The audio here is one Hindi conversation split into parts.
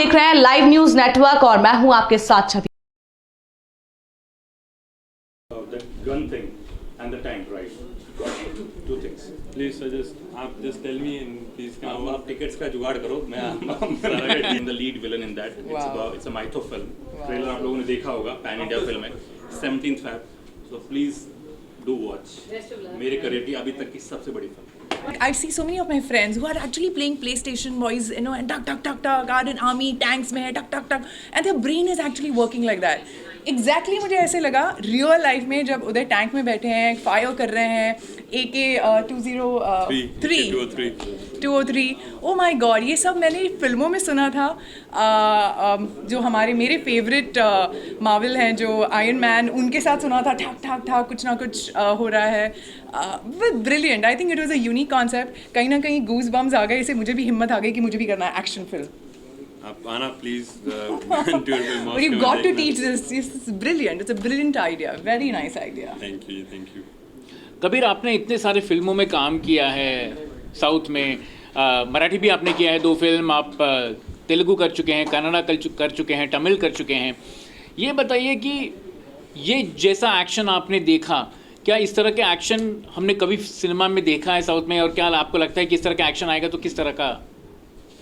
देख रहे हैं लाइव न्यूज नेटवर्क और मैं हूं आपके साथ छवि। The gun thing and the tank, right? Two things. Please आप just tell me and please come आप tickets का जुगाड़ करो, मैं in the lead villain in that. It's a mytho film. Trailer आप लोगों ने देखा होगा, pan India film है, 17th Feb. So please do watch. मेरे करियर की अभी तक की सबसे बड़ी film. I see so many of my friends who are actually playing PlayStation boys, you know, and tuck, are in army, tanks में है, tuck, and their brain is actually working like that. Exactly मुझे ऐसे लगा रियल लाइफ में जब उधर टैंक में बैठे हैं, फायर कर रहे हैं, AK-203, ओ माय गॉड, ये सब मैंने फिल्मों में सुना था। जो मेरे फेवरेट मार्वल हैं जो आयरन मैन, उनके साथ सुना था ठक कुछ ना कुछ हो रहा है। Brilliant, I think it was a unique concept. कहीं ना कहीं गूज बम्स आ गए, इससे मुझे भी हिम्मत आ गई कि मुझे भी करना है एक्शन फिल्म। आप आना please. But you got to teach this. It's brilliant. It's a brilliant idea. Very nice idea. Thank you. Kabir, आपने इतने सारे फिल्मों में काम किया है साउथ में, मराठी भी आपने किया है 2 फिल्म, आप तेलुगु कर चुके हैं, कन्नड़ा कर चुके हैं, तमिल कर चुके हैं। ये बताइए कि ये जैसा एक्शन आपने देखा, क्या इस तरह के एक्शन हमने कभी सिनेमा में देखा है साउथ में, और क्या आपको लगता है कि इस तरह का एक्शन आएगा तो किस तरह का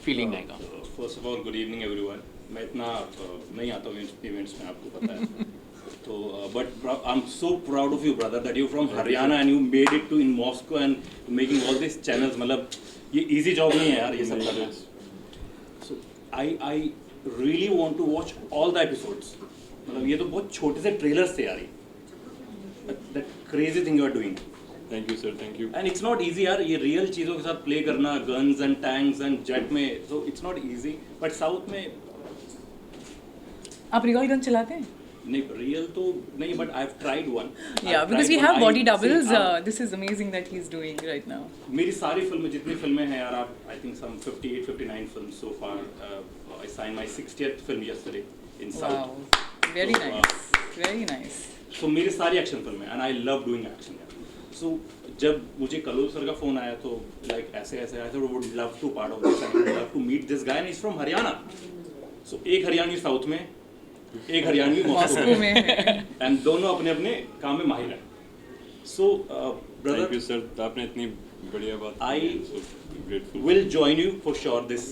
फीलिंग आएगा? First of all good evening everyone. मैं इतना नहीं आता हूँ इवेंट्स में, आपको पता है। तो but I am so proud of you brother that you from Haryana and you made it to in Moscow and making all this channels. मतलब ये इजी जॉब नहीं है यार ये सब करना। So I really want to watch all the episodes. मतलब ये तो बहुत छोटे से ट्रेलर्स थे यार, that crazy thing you are doing. Thank you sir, thank you. And it's not easy यार, ये रियल चीज़ों के साथ प्ले करना, guns and tanks and jet में, so it's not easy. But south में आप रियल गन चलाते हैं? नहीं, रियल तो नहीं, but I have tried one. Yeah, because we have body doubles. This is amazing that he's doing right now. मेरी सारी फिल्में, जितनी फिल्में हैं यार, आप I think some 58-59 film so far. I sign my 60th film yesterday in south. Wow, very nice, very nice. सो मेरी सारी एक्शन फिल्में and I love doing action. So जब मुझे कलोल सर का फोन आया तो लाइक ऐसे I would love to part of this, I would love to meet this guy and is from Haryana. So एक हरियाणवी साउथ में, एक हरियाणवी मॉस्को में, एंड दोनों अपने अपने काम में माहिर हैं। सो ब्रदर, थैंक यू सर, आपने इतनी बढ़िया बात। आई grateful will join you for sure this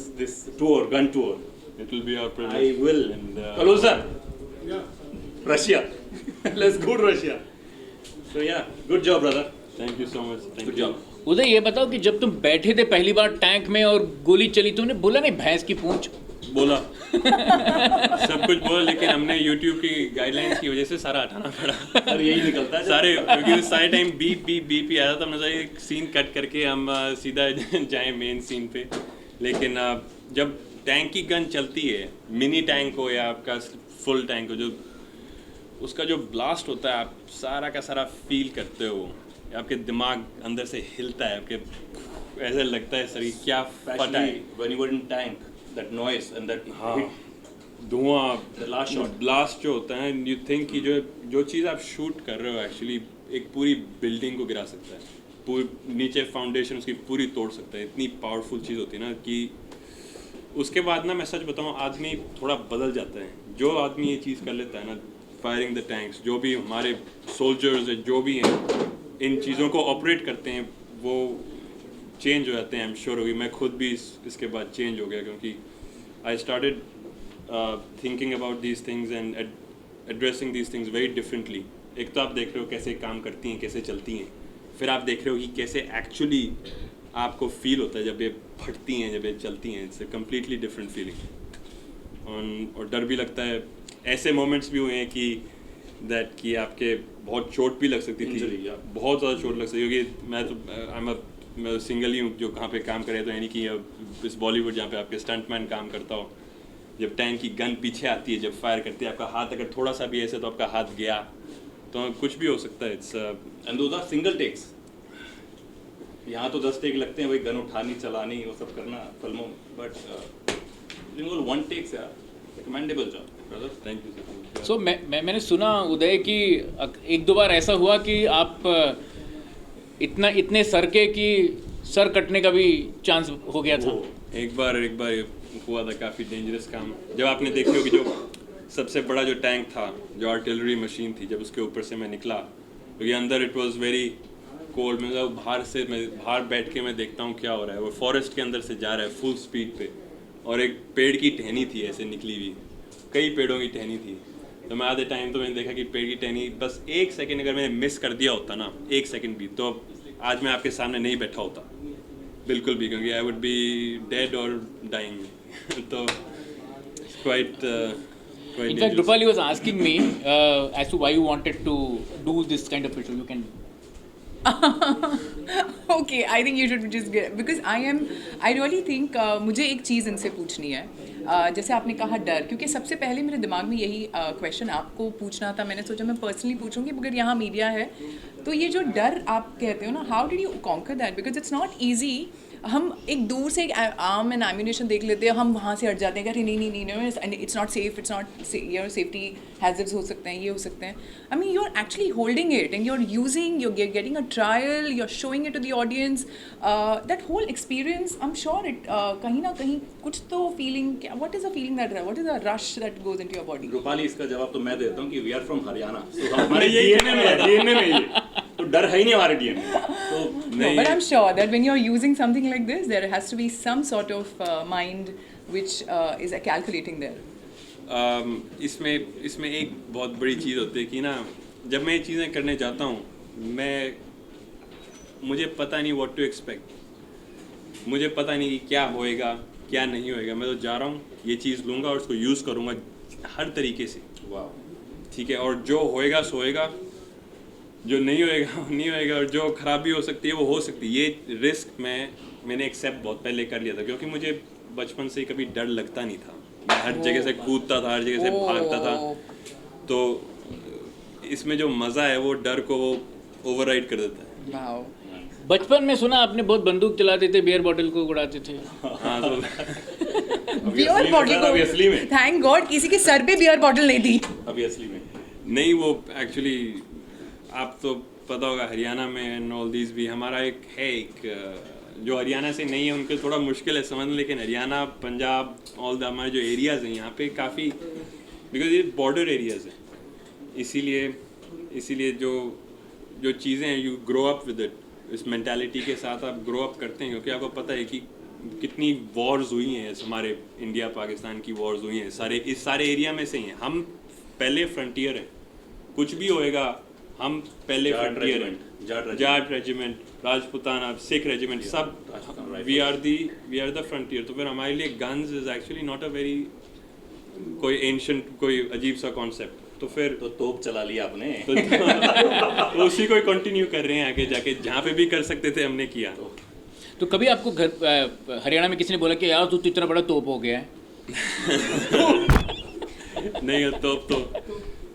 tour, gun tour. It will be our privilege. I will. And Hello sir. Russia. Let's go to Russia. So yeah, good job brother. thank you so much. Thank Good you. job. उदय, ये बताओ कि जब तुम बैठे थे पहली बार टैंक में और गोली चली, तुमने बोला नहीं भैंस की पूंछ? बोला सब कुछ बोला, लेकिन हमने YouTube की गाइडलाइंस की वजह से सारा हटाना पड़ा। और यही निकलता है सारे, क्योंकि सारे टाइम बीप ही आ रहा था। हमने सोचा एक सीन कट करके हम सीधा जाएं मेन सीन पे। लेकिन जब टैंक की गन चलती है, मिनी टैंक हो या आपका फुल टैंक हो, जो उसका जो ब्लास्ट होता है, आप सारा का सारा फील करते हो, आपके दिमाग अंदर से हिलता है, आपके ऐसा लगता है शरीर क्या फटा है। when you were in tank, that noise and that hit, धुआं, the last shot, ब्लास्ट जो होता है, यू थिंक कि जो चीज़ आप शूट कर रहे हो एक्चुअली एक पूरी बिल्डिंग को गिरा सकता है, पूरी नीचे फाउंडेशन उसकी पूरी तोड़ सकता है। इतनी पावरफुल चीज़ होती है ना कि उसके बाद ना, मैं सच बताऊँ, आदमी थोड़ा बदल जाता है। जो आदमी ये चीज़ कर लेता है ना, फायरिंग द टैंक्स, जो भी हमारे सोल्जर्स हैं, जो भी हैं, इन चीज़ों को ऑपरेट करते हैं, वो चेंज हो जाते हैं। आई एम श्योर होगी, मैं खुद भी इसके बाद चेंज हो गया, क्योंकि I started thinking about these things and addressing these things very differently. एक तो आप देख रहे हो कैसे काम करती हैं, कैसे चलती हैं, फिर आप देख रहे हो कि कैसे एक्चुअली आपको फील होता है जब ये फटती हैं, जब ये चलती हैं। It's a completely different feeling. और डर भी लगता है। ऐसे मोमेंट्स भी हुए हैं कि आपके बहुत चोट भी लग सकती थी, बहुत ज़्यादा चोट लग सकती है, क्योंकि मैं सिंगल ही हूँ जो कहाँ पे काम करे, तो यानी कि इस बॉलीवुड जहाँ पे आपके स्टंटमैन काम करता हो, जब टैंक की गन पीछे आती है, जब फायर करती है, आपका हाथ अगर थोड़ा सा भी ऐसे, तो आपका हाथ गया तो कुछ भी हो सकता है। It's and those are single takes. यहाँ तो 10 टेक लगते हैं भाई, गन उठानी, चलानी, वो सब करना फिल्मों में, बट one takes यार, recommendable job brother. Thank you sir. So मैंने सुना उदय कि 1-2 बार ऐसा हुआ कि आप इतने सर के कि सर कटने का भी चांस हो गया था। एक बार हुआ था काफ़ी डेंजरस काम। जब आपने देखी होगी जो सबसे बड़ा जो टैंक था, जो आर्टिलरी मशीन थी, जब उसके ऊपर से मैं निकला, क्योंकि अंदर इट वाज वेरी कोल्ड, मतलब बाहर बैठ के मैं देखता हूँ क्या हो रहा है। वो फॉरेस्ट के अंदर से जा रहा है फुल स्पीड पे, और एक पेड़ की टहनी थी ऐसे निकली हुई, कई पेड़ों की टहनी थी। तो मैं आधे टाइम तो मैंने देखा कि पेड़ की टहनी बस 1 सेकंड अगर मैंने मिस कर दिया होता ना, 1 सेकंड भी, तो आज मैं आपके सामने नहीं बैठा होता बिल्कुल भी, क्योंकि आई वुड बी डेड और डाइंग। तो quite In fact, Rupali was asking me as to why you wanted to do this kind of a show. You can. Okay, I think you should just get, because I really think मुझे एक चीज़ इनसे पूछनी है। जैसे आपने कहा डर, क्योंकि सबसे पहले मेरे दिमाग में यही क्वेश्चन आपको पूछना था। मैंने सोचा मैं पर्सनली पूछूंगी, मगर यहाँ मीडिया है, तो ये जो डर आप कहते हो ना, how did you conquer that? Because it's not easy. हम एक दूर से एक आर्म एंड एम्यूनेशन देख लेते हैं, हम वहाँ से हट जाते हैं कि अरे नहीं, it's not safe, it's not safety hazards हो सकते हैं, ये हो सकते हैं। I mean you are actually holding it and you are getting a trial, you are showing it to the audience, that whole experience, I am sure it कहीं ना कहीं कुछ तो feeling, what is a feeling that, what is a rush that goes into your body? Rupali, इसका जवाब तो मैं देता हूँ कि वी आर फ्रॉम हरियाणा, तो हमारे डीएनए में है, डीएनए में ये तो डर है ही नहीं हमारे डीएनए में। तो No, but I'm sure that when you're using something like this, there has to be some sort of mind which is calculating there. इसमें एक बहुत बड़ी चीज़ होती है कि ना, जब मैं ये चीज़ें करने जाता हूँ, मुझे पता नहीं what to expect, मुझे पता नहीं कि क्या होएगा क्या नहीं होएगा। मैं तो जा रहा हूँ, ये चीज़ लूँगा और उसको यूज़ करूँगा हर तरीके से। वाह, ठीक है, और जो होएगा सो होएगा, जो नहीं होएगा वो नहीं होएगा, और जो खराबी हो सकती है वो हो सकती है। ये रिस्क मैंने एक्सेप्ट बहुत पहले कर लिया था, क्योंकि मुझे बचपन से कभी डर लगता नहीं था। मैं हर जगह से कूदता था, हर जगह से भागता था। तो इसमें जो मज़ा है वो डर को वो ओवरराइड कर देता है। Wow. बचपन में सुना आपने बहुत बंदूक चलाते थे, बियर बॉटल को उड़ाते थे। हाँ, तो बियर बॉटल को, अभी असली में थैंक गॉड किसी के सर पे बियर बॉटल नहीं थी। अभी असली में नहीं, वो एक्चुअली आप तो पता होगा हरियाणा में एंड ऑल दीज भी, हमारा एक जो हरियाणा से नहीं है उनके थोड़ा मुश्किल है समझना, लेकिन हरियाणा, पंजाब, ऑल द हमारे जो एरियाज़ हैं यहाँ पे काफ़ी, बिकॉज ये बॉर्डर एरियाज़ हैं, इसीलिए जो चीज़ें हैं, you grow up with it, इस मेंटालिटी के साथ आप ग्रो अप करते हैं, क्योंकि आपको पता है कि कितनी वॉर्स हुई हैं, हमारे इंडिया पाकिस्तान की वॉर्स हुई हैं, इस सारे एरिया में से ही हैं। हम पहले फ्रंटियर हैं, कुछ भी होएगा हम पहले फ्रंटियर हैं। जाट रेजिमेंट, राजपुताना, सिख रेजिमेंट, सब वी आर द फ्रंटियर। तो फिर हमारे लिए guns is actually not a very कोई एंशिएंट, कोई अजीब सा कॉन्सेप्ट। तो फिर तो तोप चला लिया आपने। तो उसी को कंटिन्यू कर रहे हैं आगे जाके, जहाँ पे भी कर सकते थे हमने किया। तो कभी आपको घर हरियाणा में किसी ने बोला कि यार तू तो इतना बड़ा तोप हो गया है? नहीं, तोप तो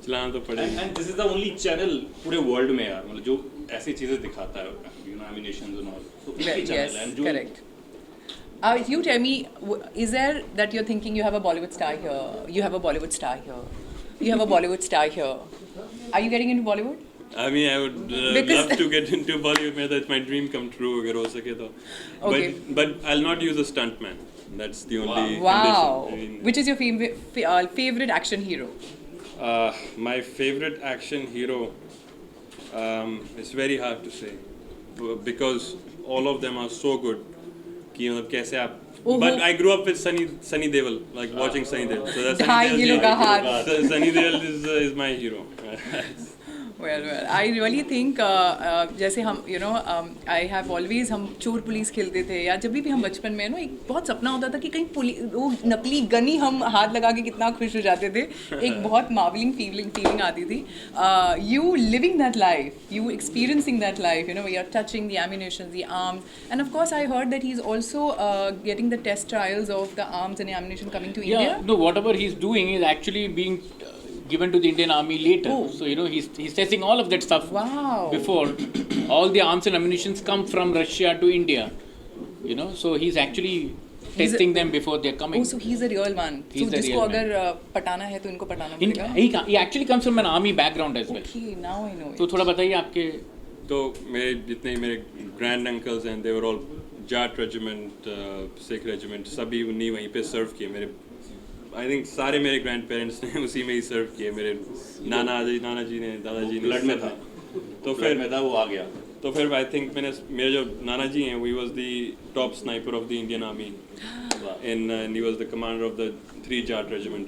चलाना तो पड़ेगा। And this is the only channel पूरे वर्ल्ड में यार, मतलब जो ऐसी चीजें दिखाता है, you know, emanations and all. तो एक ही चैनल है जो Correct. You tell me, is there that you're thinking you have a Bollywood star here, you have a Bollywood star here, you have a Bollywood star here? Are you getting into Bollywood? I mean, I would Because- love to get into Bollywood. That's my dream come true अगर हो सके तो. Okay. But I'll not use a stuntman. That's the only Wow. condition. I mean, Which is your favorite action hero? my favorite action hero, it's very hard to say because all of them are so good कि मतलब कैसे आप. But I grew up with Sunny Deol, like watching Sunny Deol. So that's ढाई किलो का हाथ. Sunny Deol is my hero. Well, I really think जैसे हम I have always, हम चोर पुलिस खेलते थे, या जब भी हम बचपन में एक बहुत सपना होता था कि कहीं वो नकली गनी हम हाथ लगा के कितना खुश हो जाते थे, एक बहुत मार्वलिंग फीलिंग आती थी. You living that life, you experiencing that life, you are touching the ammunition, the arms, and of course I heard that he's also getting the test trials of the arms and ammunition coming to India. Yeah, no, whatever he's doing is actually being given to the Indian Army later. Oh. So he's testing all of that stuff. Wow. Before all the arms and ammunitions come from Russia to India, so he's actually testing them before they're coming. Oh, so he's a real one. He's So the जिसको real अगर पटाना है तो इनको पटाना पड़ेगा. He actually comes from an army background as well. Okay, now I know it. तो थोड़ा बताइए आपके. तो मेरे जितने मेरे ग्रैंड अंकल्स हैं, they were all Jat regiment, Sikh regiment सभी उन्हीं वहीं पे सर्व किए। मेरे आई थिंक सारे मेरे ग्रैंड पेरेंट्स ने उसी में ही सर्व किए। मेरे नाना जी ने, दादाजी ने, ब्लड में था, तो ब्लड फिर में था, वो आ गया। तो फिर आई थिंक मेरे जो नाना जी हैं, he was the top sniper of the Indian army and he was the commander of the 3 Jat regiment.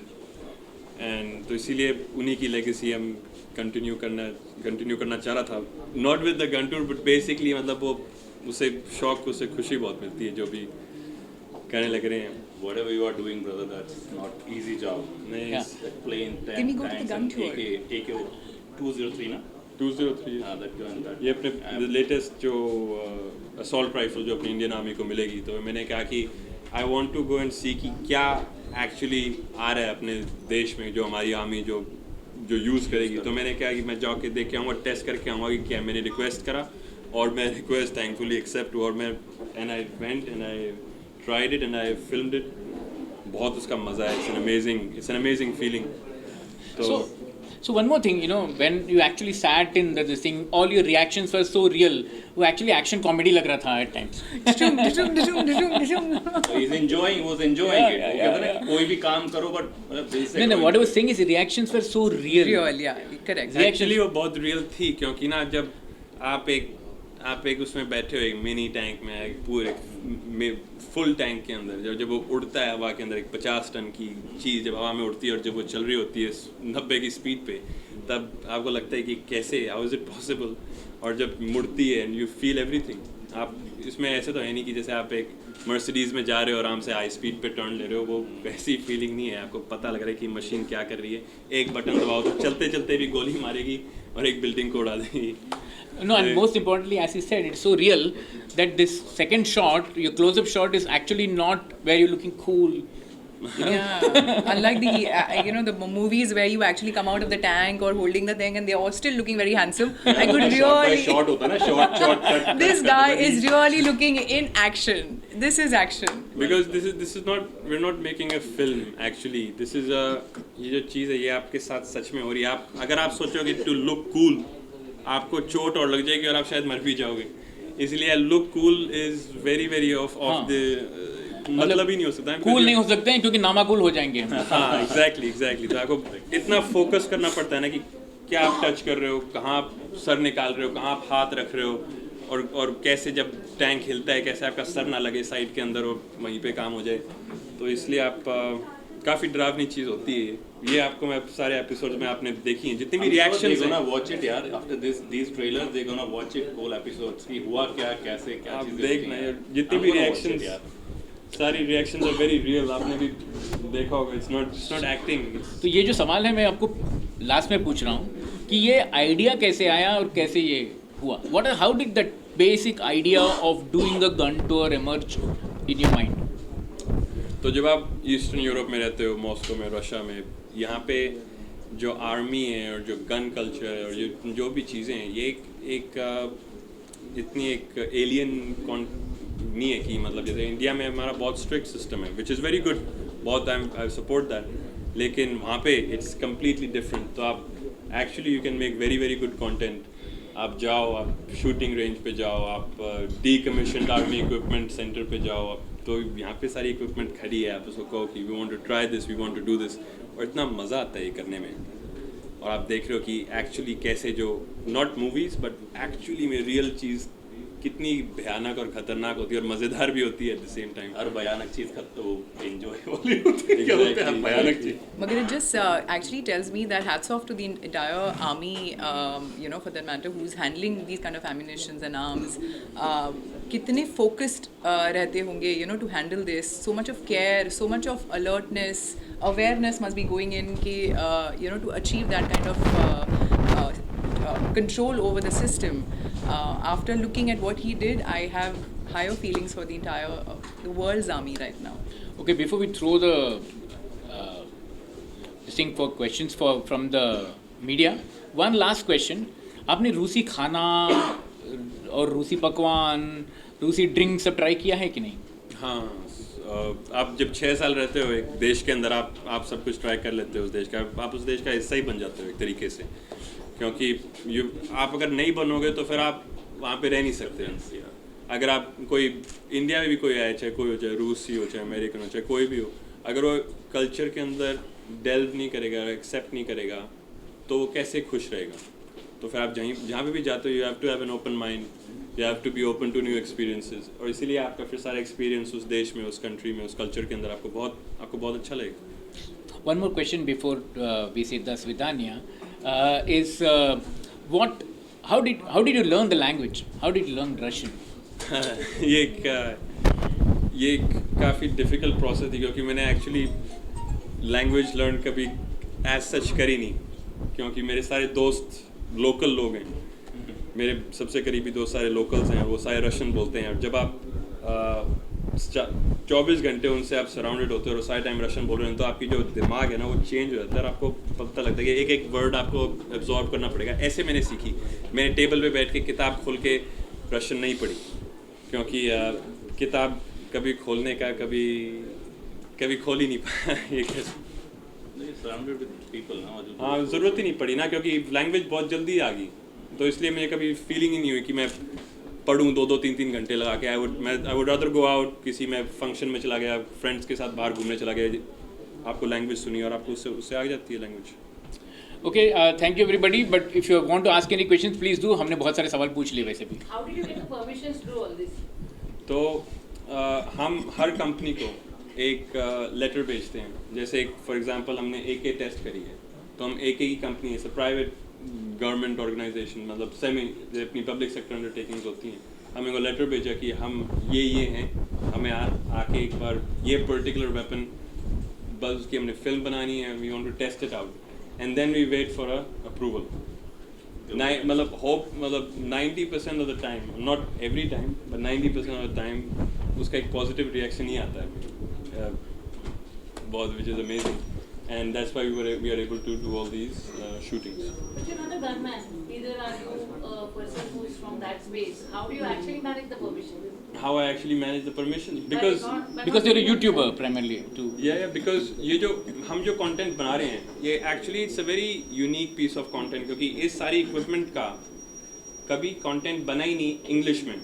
And तो इसीलिए उन्हीं की लेगेसी हम कंटिन्यू करना चाह रहा था, not with the gun tour but basically मतलब वो उसे शौक, उसे खुशी बहुत मिलती है जो भी करने लग रहे हैं। Whatever you are doing, brother, that's not easy job. नहीं, Yeah. That plane, Can we go to the tanks gun and tour? AK 203 ना? 203 That gun, that. ये अपने लेटेस्ट जो असॉल्ट राइफल जो अपनी इंडियन आर्मी को मिलेगी, तो मैंने कहा कि I want to go and see कि क्या एक्चुअली आ रहा है अपने देश में, जो हमारी आर्मी जो यूज़ करेगी। तो मैंने कहा कि मैं जाके देख के आऊँगा, टेस्ट करके आऊँगा कि क्या। मैंने रिक्वेस्ट करा और मैं रिक्वेस्ट थैंकफुली एक्सेप्ट हुआ और मैं and I went and I tried it and I filmed it. बहुत उसका मज़ा है। It's an amazing feeling. तो So one more thing, you know, when you actually sat in this thing, all your reactions were so real. वो actually action comedy लग रहा था at times. So he's enjoying, he was enjoying it. वो कहते हैं ना कि कोई भी काम करो but दिल से No, करो। what I was saying is the reactions were so real. Real, yeah, correct. Actually वो बहुत रियल थी, क्योंकि ना जब आप एक उसमें बैठे हो, एक मिनी टैंक में, एक पूरे फुल टैंक के अंदर, जब वो उड़ता है हवा के अंदर, एक 50 टन की चीज़ जब हवा में उड़ती है और जब वो चल रही होती है 90 की स्पीड पे, तब आपको लगता है कि कैसे, हाउ इज़ इट पॉसिबल। और जब मुड़ती है एंड यू फील एवरीथिंग। आप इसमें ऐसे तो है नहीं कि जैसे आप एक मर्सिडीज़ में जा रहे हो आराम से हाई स्पीड पे टर्न ले रहे हो, वो वैसी फीलिंग नहीं है। आपको पता लग रहा है कि मशीन क्या कर रही है, एक बटन दबाओ तो चलते चलते भी गोली मारेगी और एक बिल्डिंग को उड़ा देगी। No, and most importantly, as he said, it's so real that this second shot, your close-up shot, is actually not where you're looking cool. Yeah, unlike the movies where you actually come out of the tank or holding the thing and they're all still looking very handsome. I could Shot by really. shot होता है ना, shot cut। This guy is really looking in action. This is action. Because this is not, we're not making a film actually. This is ये जो चीज़ है ये आपके साथ सच में हो रही है। अगर आप सोचोगे to look cool, आपको चोट और लग जाएगी और आप शायद मर भी जाओगे। इसलिए look cool is very off the मतलब ही नहीं हो सकता। Cool नहीं हो सकते हैं क्योंकि नामाकूल हो जाएंगे। हाँ, exactly। तो आपको इतना फोकस करना पड़ता है ना कि क्या आप टच कर रहे हो, कहाँ आप सर निकाल रहे हो, कहाँ आप हाथ रख रहे हो, और कैसे जब टैंक हिलता है कैसे आपका सर ना लगे साइड के अंदर और वहीं पे काम हो जाए। तो इसलिए आप काफ़ी डरावनी चीज़ होती है ये। आपको मैं सारे एपिसोड्स में आपने देखी हैं जितनी भी रिएक्शंस They're हैं। gonna watch it यार, after these trailers they're gonna watch it whole episodes कि हुआ क्या, कैसे क्या आप चीज़ें देखना होती यार, हैं। जितनी I'm भी gonna watch it रिएक्शंस, यार। सारी रिएक्शंस आर वेरी रियल। आपने भी देखा होगा। It's not acting. तो ये जो सवाल है मैं आपको लास्ट में पूछ रहा हूँ कि ये आइडिया कैसे आया और कैसे ये हुआ। How did that basic idea of doing a gun tour emerge in your mind? तो जब आप ईस्टर्न यूरोप में रहते हो, मॉस्को में, रशिया में, यहाँ पे जो आर्मी है और जो गन कल्चर है और जो भी चीज़ें हैं, ये इतनी एक एलियन नहीं है कि मतलब जैसे इंडिया में हमारा बहुत स्ट्रिक्ट सिस्टम है, विच इज़ वेरी गुड, बहुत आई सपोर्ट दैट। लेकिन वहाँ पे इट्स कम्प्लीटली डिफरेंट। तो आप actually you can make very good content. आप जाओ, आप शूटिंग रेंज पे जाओ, आप डीकमीशन्ड आर्मी इक्विपमेंट सेंटर पे जाओ, तो यहाँ पे सारी इक्विपमेंट खड़ी है। आप उसको कहो कि we want to try this, we want to do this, और इतना मज़ा आता है ये करने में। और आप देख रहे हो कि एक्चुअली कैसे जो नॉट मूवीज़ बट एक्चुअली में रियल चीज़ कितनी भयानक और खतरनाक होती है और मज़ेदार भी होती है एट द सेम टाइम। हर भयानक चीज़ का तो एंजॉयबल होती है। क्या बोलते हैं, हर भयानक चीज़। But it just actually tells me that hats off to the entire army, for that matter, who's handling these kind of ammunitions and arms. कितने focused रहते होंगे, to handle this. So much of care, so much of alertness, awareness must be going in, to achieve that kind of control over the system. After looking at what he did, I have higher feelings for the entire the world's army right now. Okay, before we throw the this thing for questions from the media, one last question. आपने रूसी खाना और रूसी पकवान, रूसी ड्रिंक सब ट्राई किया है कि नहीं? हाँ, आप जब 6 साल रहते हो एक देश के अंदर, आप सब कुछ ट्राई कर लेते हो उस देश का। आप उस देश का हिस्सा ही बन जाते हो एक तरीके से, क्योंकि आप अगर नहीं बनोगे तो फिर आप वहाँ पे रह नहीं सकते। अगर आप कोई इंडिया में भी कोई आए, चाहे कोई हो, चाहे रूसी हो, चाहे अमेरिकन हो, चाहे कोई भी हो, अगर वो कल्चर के अंदर डेल्व नहीं करेगा, एक्सेप्ट नहीं करेगा, तो वो कैसे खुश रहेगा? तो फिर आप जहाँ पे भी जाते हो, you have to have an open mind, you have to be open to new experiences, और इसीलिए आपका फिर सारा एक्सपीरियंस उस देश में, उस कंट्री में, उस कल्चर के अंदर आपको बहुत अच्छा लगेगा. One more question before we say the Svidania is how did you learn the language? How did you learn Russian? ये काफ़ी डिफ़िकल्ट प्रोसेस थी, क्योंकि मैंने एक्चुअली लैंग्वेज लर्न कभी एज सच करी नहीं, क्योंकि मेरे सारे दोस्त लोकल लोग हैं, मेरे सबसे करीबी दोस्त सारे लोकल्स हैं, वो सारे रशियन बोलते हैं. और जब आप 24 घंटे उनसे आप सराउंडेड होते हो और सारे टाइम रशियन बोल रहे हैं, तो आपकी जो दिमाग है ना, वो चेंज हो जाता है और आपको पता लगता है कि एक एक वर्ड आपको एब्जॉर्ब करना पड़ेगा. ऐसे मैंने सीखी. मैंने टेबल पे बैठ के किताब खोल के रशियन नहीं पढ़ी, क्योंकि किताब कभी खोलने का कभी खोल ही नहीं पाया. ये कैसे? हाँ, ज़रूरत ही नहीं पड़ी ना, क्योंकि लैंग्वेज बहुत जल्दी आ गई, तो इसलिए मुझे कभी फीलिंग ही नहीं हुई कि मैं पढ़ूँ 2-3 घंटे लगा के. I would rather go out, किसी में फंक्शन में चला गया, फ्रेंड्स के साथ बाहर घूमने चला गया, आपको लैंग्वेज सुनी और आपको उससे आ जाती है language. Okay, thank you everybody. But if you want to ask any questions, please do. हमने बहुत सारे सवाल पूछ लिए वैसे भी. How did you get the permissions to do all this? तो हम हर कंपनी को एक लेटर भेजते हैं. जैसे फॉर एग्जांपल हमने AK टेस्ट करी है, तो हम AK की कंपनी है, प्राइवेट गवर्नमेंट ऑर्गेनाइजेशन, मतलब सेमी, अपनी पब्लिक सेक्टर अंडरटेकिंग्स होती हैं. हमें को लेटर भेजा कि हम ये हैं, हमें आके एक बार ये पर्टिकुलर वेपन बस की हमने फिल्म बनानी है, we want to test it out, and then we wait for approval. मतलब 90% of the time, not every time but 90% of the time उसका एक पॉजिटिव रिएक्शन ही आता है, बहुत, which is amazing, and that's why we are able to do all these shootings. But you're not a gunman. Neither are you a person who is from that space. How do you actually manage the permission? How I actually manage the permissions? Because you're a YouTuber primarily too. Yeah, because ये जो हम जो content बना रहे हैं, ये actually it's a very unique piece of content, क्योंकि इस सारी equipment का कभी कंटेंट बना ही नहीं इंग्लिश में.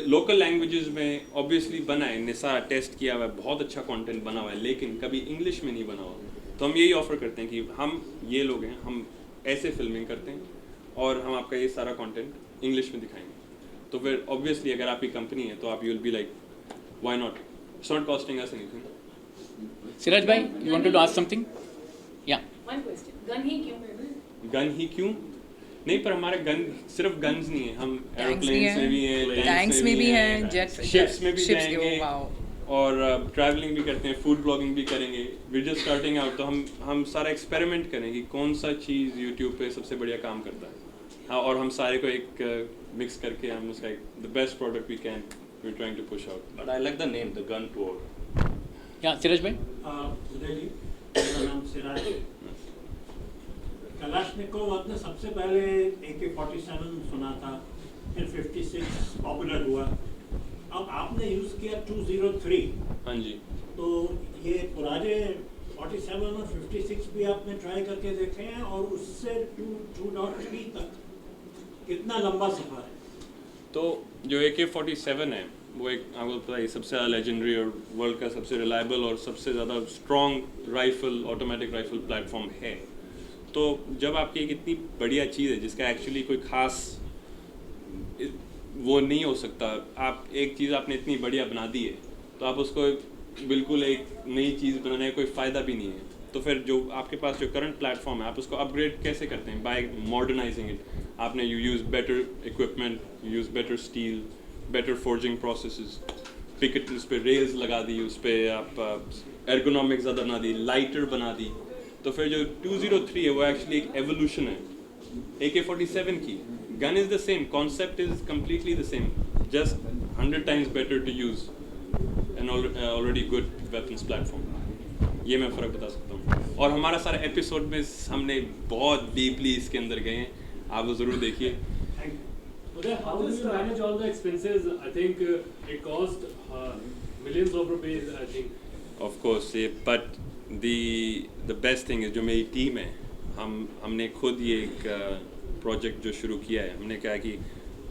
लोकल लैंग्वेजेस में ऑब्वियसली बना है, इन्हें सारा टेस्ट किया हुआ है, बहुत अच्छा कंटेंट बना हुआ है, लेकिन कभी इंग्लिश में नहीं बना हुआ. तो हम यही ऑफर करते हैं कि हम ये लोग हैं, हम ऐसे फिल्मिंग करते हैं और हम आपका ये सारा कंटेंट इंग्लिश में दिखाएंगे. तो फिर ऑब्वियसली अगर आपकी कंपनी है तो आप you will be like, why not, it's not costing us anything. Siraj bhai, you wanted to ask something? Yeah. One question. Gun ही क्यों? गन ही क्यों? नहीं, पर हमारे गन सिर्फ गन्स नहीं है, हम Tanks एरोप्लेन्स में भी हैं, टैंक्स में भी हैं, जेट शिप्स में भी ships, जाएंगे, oh, wow. और ट्रैवलिंग भी करते हैं, फूड ब्लॉगिंग भी करेंगे. वी जस्ट स्टार्टिंग आउट, तो हम सारा एक्सपेरिमेंट करें कि कौन सा चीज़ यूट्यूब पे सबसे बढ़िया काम करता है. हाँ, और हम सारे को एक मिक्स करके हम उसका the best product we can we trying to push out. But I like the name, the gun tour. Yeah, Siraj bhai. उदय जी, मेरा नाम सिराज है. कलाशनिकोव आपने सबसे पहले AK-47 सुना था, फिर 56 पॉपुलर हुआ, अब आपने यूज़ किया 203. हाँ जी. तो ये पुराने 47 और 56 भी आपने ट्राई करके देखे हैं, और उससे 203 तक कितना लंबा सफ़र है? तो जो AK-47 है वो एक आपको पता है सबसे ज़्यादा लेजेंडरी और वर्ल्ड का सबसे रिलायबल और सबसे ज़्यादा strong rifle, automatic rifle platform है. तो जब आपकी एक इतनी बढ़िया चीज़ है जिसका एक्चुअली कोई ख़ास वो नहीं हो सकता, आप एक चीज़ आपने इतनी बढ़िया बना दी है, तो आप उसको बिल्कुल एक नई चीज़ बनाने का कोई फ़ायदा भी नहीं है. तो फिर जो आपके पास जो करंट प्लेटफॉर्म है, आप उसको अपग्रेड कैसे करते हैं? By modernising it. आपने you use better equipment, you use better steel, better forging processes, पिकेट उस पर रेल्स लगा दी, उस पर आप एर्गोनॉमिक्स ज़्यादा बना दी, लाइटर बना दी. तो फिर जो 203 है वो एक्चुअली एक एवोल्यूशन है AK-47 की. Gun is the same, concept is completely the same, just 100 times better to use an already good weapons platform. ये मैं फ़र्क बता सकता हूँ. और हमारा सारा एपिसोड में हमने बहुत डीपली इसके अंदर गए हैं, आप वो ज़रूर देखिए. Uday, how do you manage all the expenses? I think it cost millions of rupees, I think. Of course, but the best thing is जो मेरी टीम है, हमने खुद ये एक प्रोजेक्ट जो शुरू किया है, हमने कहा कि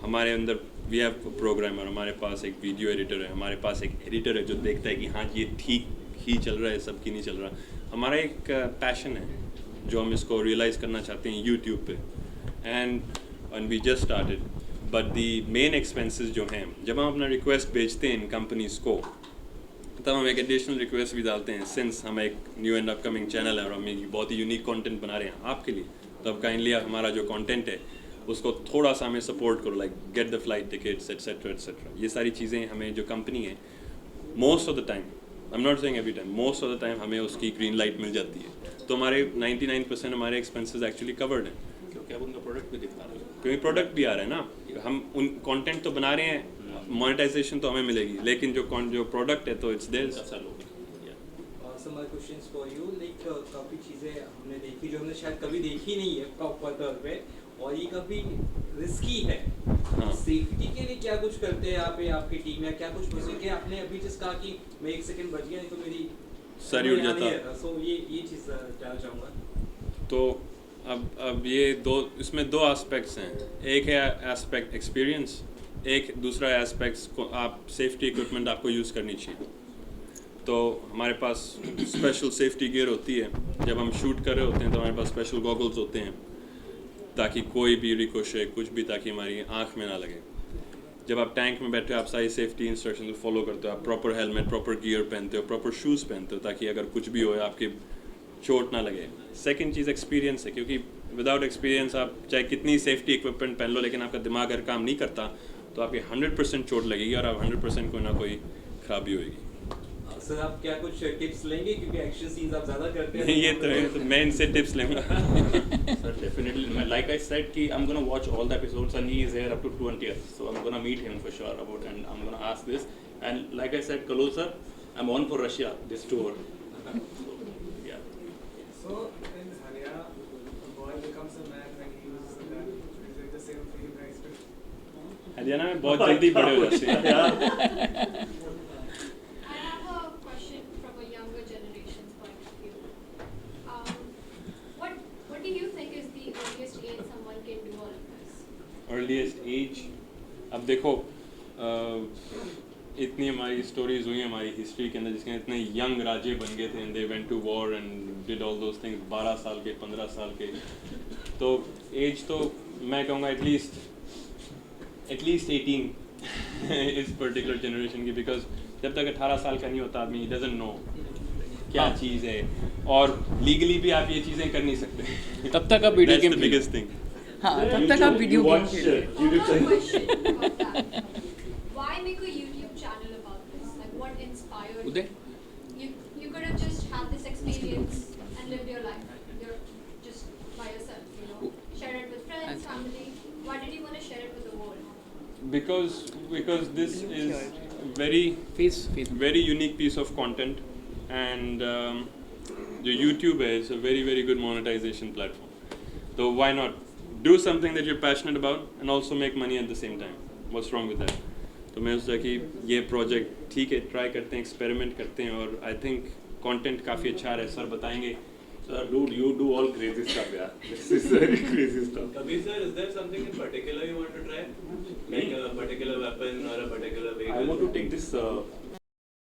हमारे अंदर वी हैव प्रोग्रामर, हमारे पास एक वीडियो एडिटर है, हमारे पास एक एडिटर है जो देखता है कि हाँ ये ठीक ही चल रहा है, सबकी नहीं चल रहा. हमारा एक पैशन है जो हम इसको रियलाइज़ करना चाहते हैं यूट्यूब पे. And we just started, but the main expenses जो हैं, जब हम अपना रिक्वेस्ट भेजते हैं इन कंपनीज़ को, तब हम एक एडिशनल रिक्वेस्ट भी डालते हैं. सिंस हम एक न्यू एंड अपकमिंग चैनल है और हम एक बहुत ही यूनिक कंटेंट बना रहे हैं आपके लिए, तो अब काइंडली हमारा जो कंटेंट है उसको थोड़ा सा हमें सपोर्ट करो, like get the flight tickets etcetera etcetera. ये सारी चीज़ें हमें जो कंपनी है most of the time, I am not saying every time, most of the time हमें उसकी ग्रीन लाइट मिल जाती है. तो हमारे 99% हमारे एक्सपेंसेस एक्चुअली कवर्ड हैं, क्योंकि आप उनका प्रोडक्ट भी दिखा रहे हो. क्योंकि प्रोडक्ट भी आ रहा है ना. हम उन कंटेंट तो बना रहे हैं, मोनेटाइजेशन तो हमें मिलेगी, लेकिन जो प्रोडक्ट है तो इट्स देयर. अच्छा लोग Some other questions for you, like काफ़ी चीज़ें हमने देखी जो हमने शायद कभी देखी नहीं है प्रॉपर तौर पे, और ये काफ़ी रिस्की है. हाँ. सेफ्टी के लिए क्या कुछ करते हैं यहाँ पे आपकी टीम, या क्या कुछ प्रोसीजर के आपने अभी जस्ट कहा कि मैं 1 सेकंड बच गया नहीं तो मेरी सर उड़ जाता. सो ये चीज़ जानना चाहूँगा. तो अब ये इसमें दो एस्पेक्ट्स हैं. एक है एस्पेक्ट एक्सपीरियंस, एक दूसरा एस्पेक्ट्स को आप सेफ्टी इक्विपमेंट आपको यूज़ करनी चाहिए. तो हमारे पास स्पेशल सेफ्टी गियर होती है. जब हम शूट कर रहे होते हैं तो हमारे पास स्पेशल गॉगल्स होते हैं ताकि कोई भी रिकोशे कुछ भी, ताकि हमारी आँख में ना लगे. जब आप टैंक में बैठे हो, आप सारी सेफ्टी इंस्ट्रक्शन फॉलो करते हो, आप प्रॉपर हेलमेट, प्रॉपर गियर पहनते हो, प्रॉपर शूज़ पहनते हो, ताकि अगर कुछ भी हो आपके चोट ना लगे. सेकंड चीज़ एक्सपीरियंस है, क्योंकि विदाउट एक्सपीरियंस आप चाहे कितनी सेफ्टी इक्विपमेंट पहन लो, लेकिन आपका दिमाग अगर काम नहीं करता तो आपकी 100% चोट लगेगी और आप 100% कोई ना कोई खराबी होगी. सर आप क्या कुछ टिप्स लेंगे, क्योंकि एक्शन सीन्स आप ज़्यादा करते हैं. ये तो है, तो मैं इनसे टिप्स लूँगा. Sir, definitely. Like I said, कि I'm gonna watch all the episodes and he is here up to 20th. So I'm gonna meet him for sure about, and I'm gonna ask this. And like I said, Kalol sir, I'm on for Russia this tour. So, yeah. So in Haryana, a boy becomes a man when he uses a gun. Is it the same for you guys too? Haryana में बहुत जल्दी बड़े हो जाते हैं. I have a question from a younger generation's point of view. What do you think is the earliest age someone can do all of this? Earliest age, अब देखो इतनी हमारी स्टोरीज हुई हैं हमारी हिस्ट्री के अंदर जिसके इतने यंग राजे बन गए थे, and they went to war and did all those things. 12 साल के, 15 साल के. तो एज तो मैं कहूँगा एटलीस्ट 18 इस पर्टिकुलर जनरेशन की, बिकॉज जब तक 18 साल का नहीं होता आदमी डजंट नो क्या चीज़ है, और लीगली भी आप ये चीज़ें कर नहीं सकते. तब तक आप वीडियो गेम बिगेस्ट थिंग. हाँ, तब तक आप वीडियो गेम खेलिए. One question about that. Why make a YouTube channel about this? Like, what inspired you? Uday, You could have just had this experience and lived your life. You're just by yourself, you know. Share it with friends, family. Why did you want to share it with the world? Because this is very unique piece of content, and जो YouTube है is a very good monetization platform. So why not do something that you're passionate about and also make money at the same time? What's wrong with that? तो मैं सोचा कि ये प्रोजेक्ट ठीक है, ट्राई करते हैं, एक्सपेरिमेंट करते हैं, और आई थिंक कंटेंट काफ़ी अच्छा है. सर बताएंगे. Sir, dude, you do all crazy stuff, yeah. This is very crazy stuff. Kabir sir, is there something in particular you want to try? Like a particular weapon or a particular vehicle? I want to take this